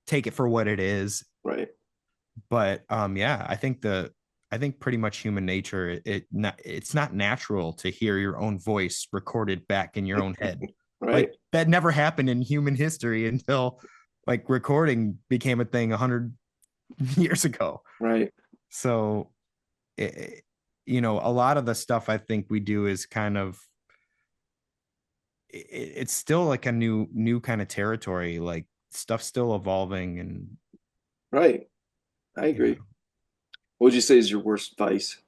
take it for what it is. right, But yeah, I think pretty much human nature, it's not natural to hear your own voice recorded back in your own head. right, Like that never happened in human history until like recording became a thing 100 years ago. right. So, it, a lot of the stuff I think we do is kind of, it's still like a new kind of territory. Like stuff's still evolving, and Right. I you know, agree. What would you say is your worst vice?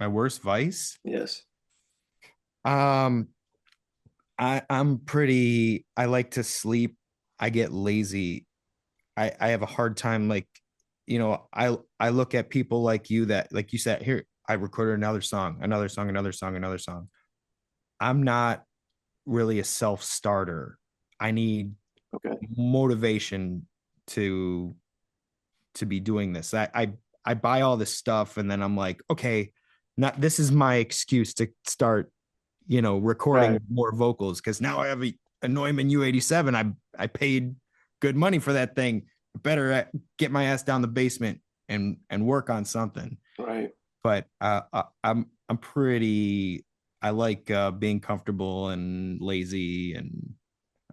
my worst vice. Yes. Um, I like to sleep. I get lazy. I have a hard time like, I look at people like you that like you said here. I recorded another song, another song, another song, another song. I'm not really a self starter. I need Okay. motivation to be doing this. I buy all this stuff and then I'm like, okay, not this is my excuse to start, recording Right. more vocals because now I have a Neumann U87. I paid good money for that thing. Better get my ass down the basement and work on something. Right. But I'm pretty. I like being comfortable and lazy, and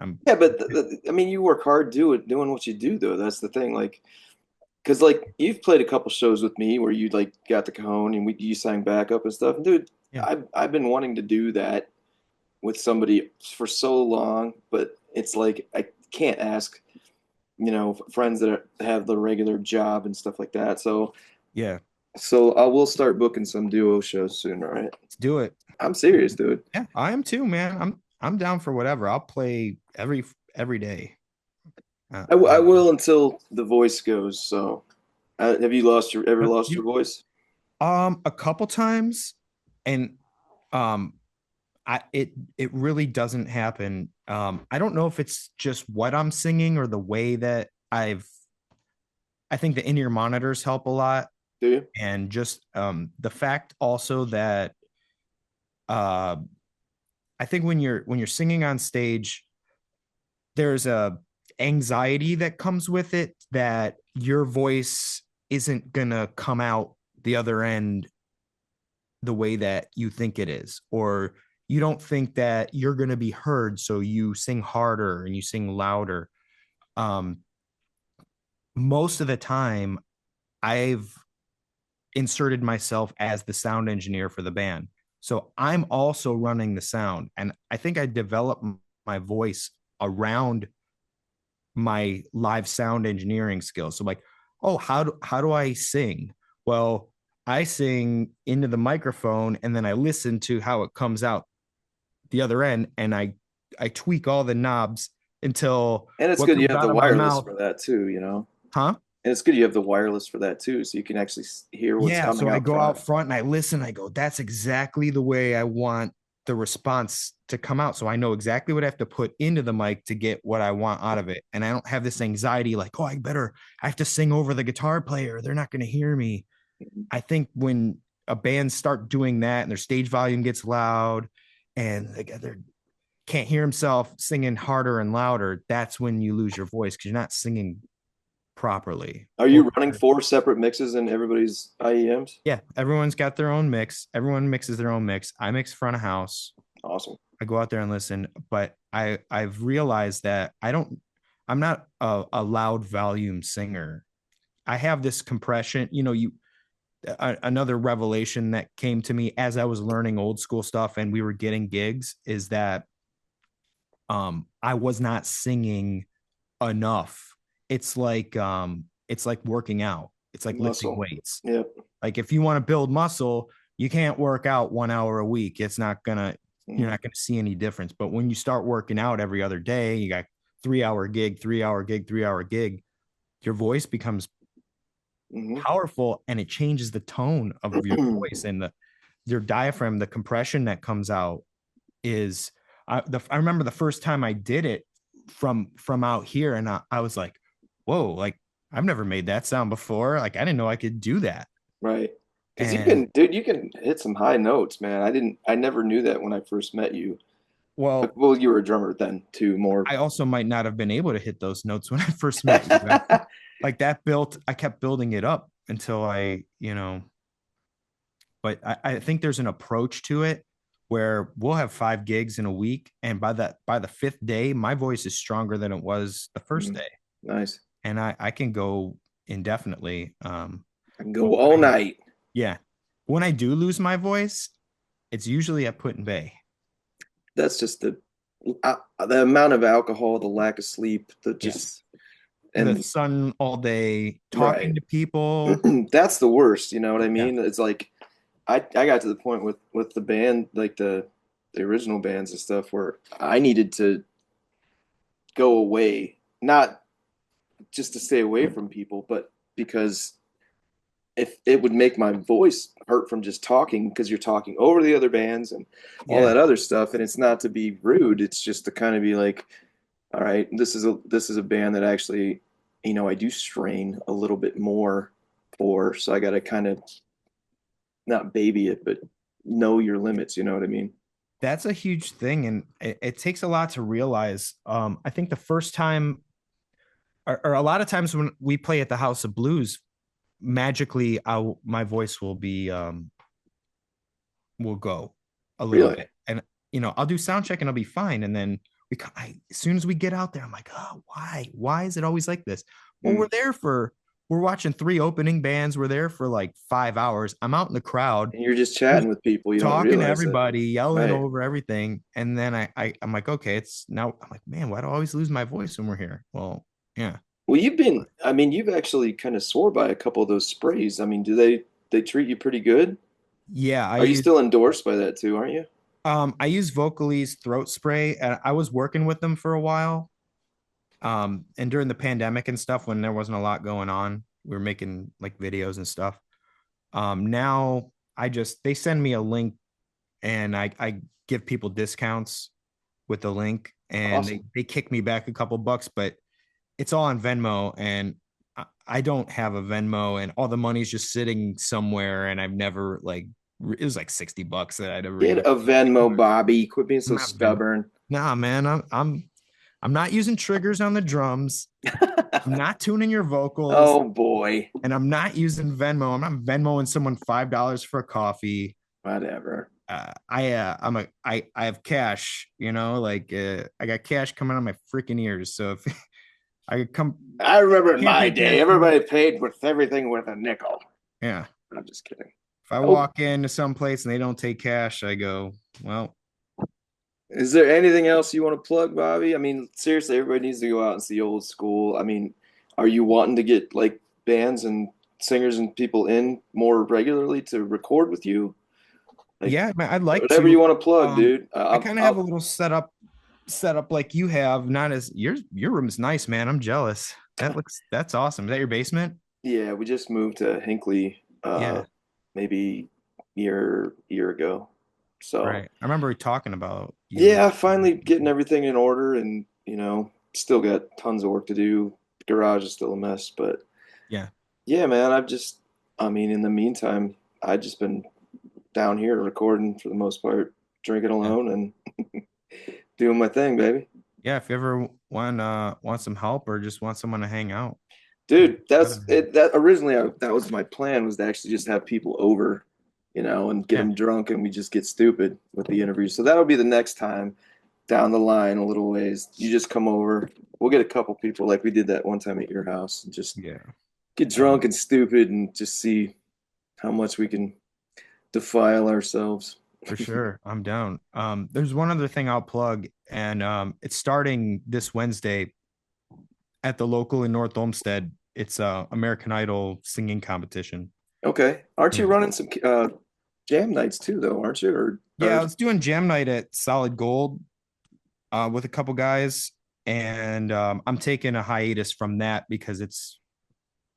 I'm Yeah, but I mean, you work hard doing what you do though. That's the thing. Like, because like you've played a couple shows with me where you like got the cajon and you sang backup and stuff. And dude, yeah, I've been wanting to do that with somebody for so long, but it's like I can't ask, friends that have the regular job and stuff like that. So yeah. I will start booking some duo shows soon, all right? Let's do it. I'm serious, dude. Yeah, I am too, man. I'm down for whatever. I'll play every day. I will until the voice goes. So, have you ever lost your You voice? a couple times, and um, it really doesn't happen. I don't know if it's just what I'm singing or the way that I think the in-ear monitors help a lot, Do you? and just the fact also that uh, I think when you're singing on stage, there's a anxiety that comes with it that your voice isn't gonna come out the other end the way that you think it is, or you don't think that you're going to be heard, so you sing harder and you sing louder. um Most of the time I've inserted myself as the sound engineer for the band, so I'm also running the sound, and I think I developed my voice around my live sound engineering skills. So like, oh, how do I sing? Well, I sing into the microphone and then I listen to how it comes out the other end, and I tweak all the knobs until And it's what good you comes have the out of my wireless mouth. for that too. Huh? And it's good you have the wireless for that too, so you can actually hear what's Yeah, so coming I out go front. out front and I listen. I go, that's exactly the way I want the response to come out. So I know exactly what I have to put into the mic to get what I want out of it. And I don't have this anxiety like, oh, I have to sing over the guitar player. They're not going to hear me. I think when a band start doing that and their stage volume gets loud and they can't hear himself singing harder and louder, that's when you lose your voice because you're not singing properly. Are Or you running four separate mixes in everybody's IEMs? yeah, everyone's got their own mix. Everyone mixes their own mix. I mix front of house. Awesome. I go out there and listen, but I've realized that I'm not a loud volume singer. I have this compression, another revelation that came to me as I was learning old school stuff and we were getting gigs is that I was not singing enough. It's like working out. It's like lifting Muscle. weights. Yep. Like if you want to build muscle, you can't work out 1 hour a week. You're Mhm. not gonna see any difference. But when you start working out every other day, you got 3 hour gig, 3 hour gig, 3 hour gig, your voice becomes Mhm. powerful and it changes the tone of your voice and your diaphragm, the compression that comes out is I remember the first time I did it from out here, and I was like, whoa, like I've never made that sound before. Like I didn't know I could do that. Right. Because And you can hit some high notes, man. I never knew that when I first met you. well, Well, you were a drummer then too, more. I also might not have been able to hit those notes when I first met you. Like that I kept building it up until but I think there's an approach to it where we'll have 5 gigs in a week. And by the fifth day, my voice is stronger than it was the first Mhm. day. Nice. And I can go indefinitely. I can But go all night. yeah, when I do lose my voice, it's usually at Put in Bay. That's just the amount of alcohol, the lack of sleep, the Yes. just The and sun all day, talking right. to people. That's the worst, you know what I Yeah. mean? It's like I got to the point with the band, like the original bands and stuff, where I needed to go away, not just to stay away from people, but because if it would make my voice hurt from just talking because you're talking over the other bands and all Yeah, that other stuff. And it's not to be rude. It's just to kind of be like, all right, this is a band that actually, I do strain a little bit more for, so I got to kind of not baby it, but know your limits. You know what I mean? that's a huge thing, and it takes a lot to realize. I think the first time, or a lot of times when we play at the House of Blues, magically, my voice will go a little Really? bit, and I'll do sound check and I'll be fine, and then as soon as we get out there, I'm like, oh, why is it always like this? Well, Mm. we're watching three opening bands. We're there for like 5 hours. I'm out in the crowd, And you're just chatting with people. You don't talking to realize it. everybody, yelling Right. over everything. And then I'm like, okay, it's now I'm like, man, why do I always lose my voice when we're here? Well, yeah. Well, you've actually kind of swore by a couple of those sprays. I mean, do they treat you pretty good? Yeah, Are you still endorsed by that too, aren't you? I use Vocalese throat spray, and I was working with them for a while. And during the pandemic and stuff, when there wasn't a lot going on, we were making like videos and stuff. Now they send me a link, and I give people discounts with the link, and Awesome. they kick me back a couple bucks, but it's all on Venmo, and I don't have a Venmo, and all the money's just sitting somewhere, and I've never like it was like $60 that I never Get even a Venmo, Bobby. Quit being I'm so not Venmo. stubborn. Nah, man, I'm not using triggers on the drums. I'm not tuning your vocals, Oh boy. and I'm not using Venmo. I'm not Venmoing someone $5 for a coffee. Whatever. I have cash, like I got cash coming out of my freaking ears. So if I could come, I remember in can't my pay day, cash for me. everybody paid with everything with a nickel. Yeah. I'm just kidding. If I Oh, walk into some place and they don't take cash, I go, well, is there anything else you want to plug, Bobby? I mean, seriously, everybody needs to go out and see Old School. I mean, are you wanting to get like bands and singers and people in more regularly to record with you? Like yeah, man, I'd like whatever you to. want to plug, dude. I kind of have a little setup like you have. Not as your room is nice, man. I'm jealous. That's awesome. Is that your basement? Yeah, we just moved to Hinckley Yeah, maybe year ago. So right. I remember talking about you. yeah, finally getting everything in order and still got tons of work to do. Garage is still a mess, but Yeah. yeah, man, I mean, in the meantime, I just been down here recording for the most part, drinking Yeah. alone and doing my thing, baby. Yeah, if you ever want some help or just want someone to hang out. Dude, that's it. That originally, that was my plan, was to actually just have people over, and get Yeah. them drunk, and we just get stupid with the interview. So that'll be the next time down the line, a little ways. You just come over. We'll get a couple people like we did that one time at your house, and just Yeah. get drunk and stupid, and just see how much we can defile ourselves. For sure. I'm down. There's one other thing I'll plug, and it's starting this Wednesday at the local in North Olmsted. It's American Idol singing competition. Okay, aren't you Yeah. running some jam nights too, though? Aren't you? Yeah, Or I was doing jam night at Solid Gold with a couple guys, and I'm taking a hiatus from that because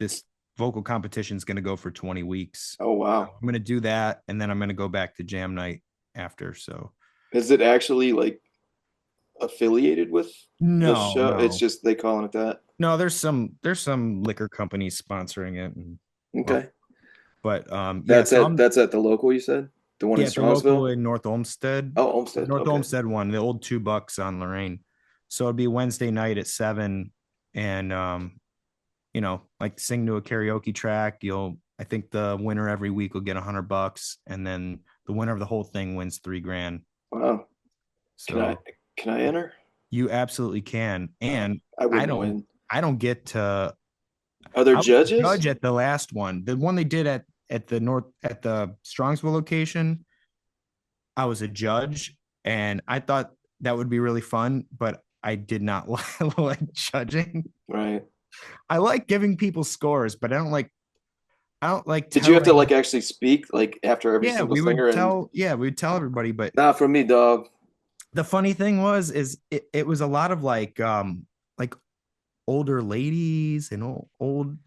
this vocal competition is going to go for 20 weeks. oh So wow, I'm going to do that, and then I'm going to go back to jam night after. So is it actually like affiliated with the no, show? It's no, just they calling it that. no. There's some liquor companies sponsoring it, and well, Okay. but yeah. So I'm That's at the local, you said? The one in yeah at the local Strongsville? in North Olmsted, Oh, Olmsted. North Okay. Olmsted one, the old $2 on Lorraine. So it'll be Wednesday night at 7, and like sing to a karaoke track. I think the winner every week will get $100, and then the winner of the whole thing wins 3 grand. Wow. Can I So can I enter? you absolutely can, and I I wouldn't don't, win. I don't get to. Are there I was a judges? judge at the last one, the one they did at the Strongsville location. I was a judge, and I thought that would be really fun, but I did not like judging. Right. I like giving people scores, but I don't like Did you have to telling. like actually speak like after every Yeah, single singer and we would tell everybody, but not from me, dog? the funny thing was is it was a lot of like older ladies and old,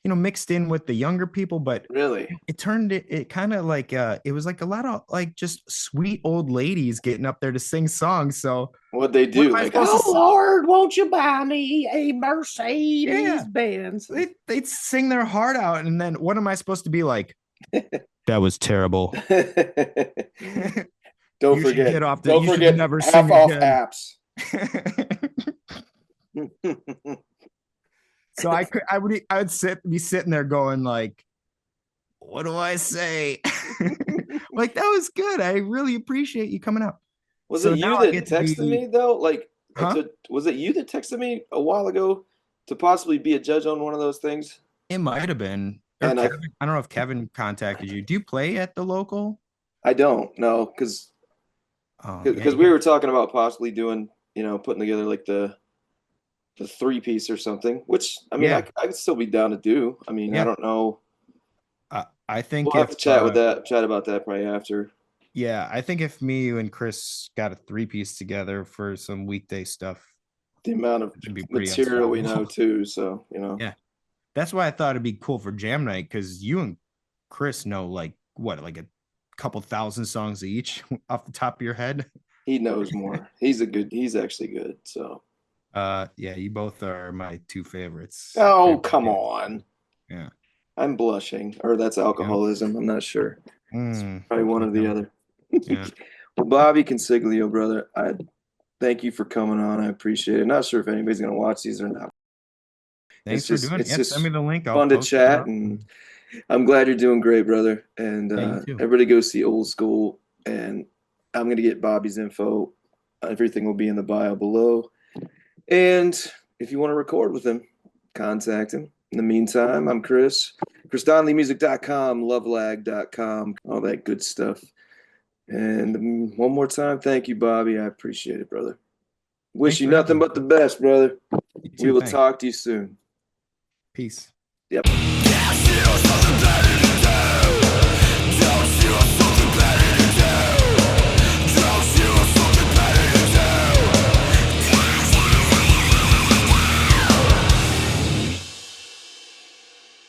mixed in with the younger people, but Really? it turned it kind of like it was like a lot of like just sweet old ladies getting up there to sing songs. So What'd they what do? am I Like, supposed to oh Lord, won't you buy me a Mercedes yeah, Benz? they'd sing their heart out, and then what am I supposed to be like? That was terrible. Don't You should forget, get off the don't you should forget never half sing off again. apps. So I would be sitting there going like, what do I say? Like that was good. I really appreciate you coming out. Was it So you now I that get to texted be, me though? Like, huh? was it you that texted me a while ago to possibly be a judge on one of those things? It might have been, or And Kevin. I don't know if Kevin contacted you. Do you play at the local? I don't know Oh yeah, because we were talking about possibly doing, putting together like the three piece or something. Which I mean, yeah. I could still be down to do. I mean, I Yeah. don't know. I think We'll have if to chat about that probably after. yeah, I think if me, you, and Chris got a three-piece together for some weekday stuff, The amount of it should be pretty material we know unstoppable. too. So, Yeah. That's why I thought it'd be cool for jam night because you and Chris know like what, like a couple thousand songs each off the top of your head. he knows more. He's actually good. So, Yeah, you both are my two favorites. oh, come on. Yeah. I'm blushing, or that's Yeah. alcoholism. I'm not sure. It's Mm, probably one you or the know, other. yeah. Well, Bobby Consiglio, brother, I thank you for coming on. I appreciate it. Not sure if anybody's going to watch these or not. Thanks for doing it. It's Yeah, send me just the link. I'll fun to post it chat, up. and I'm glad you're doing great, brother. And Yeah, you too. everybody go see Old School, and I'm going to get Bobby's info. Everything will be in the bio below. And if you want to record with him, contact him. In the meantime, I'm Chris. ChrisDonleyMusic.com, lovelag.com, all that good stuff. And one more time, thank you, Bobby. I appreciate it, brother. Wish Thanks you for having nothing me. but the best, brother. You We too. will Thanks. talk to you soon. Peace. Yep. Yeah,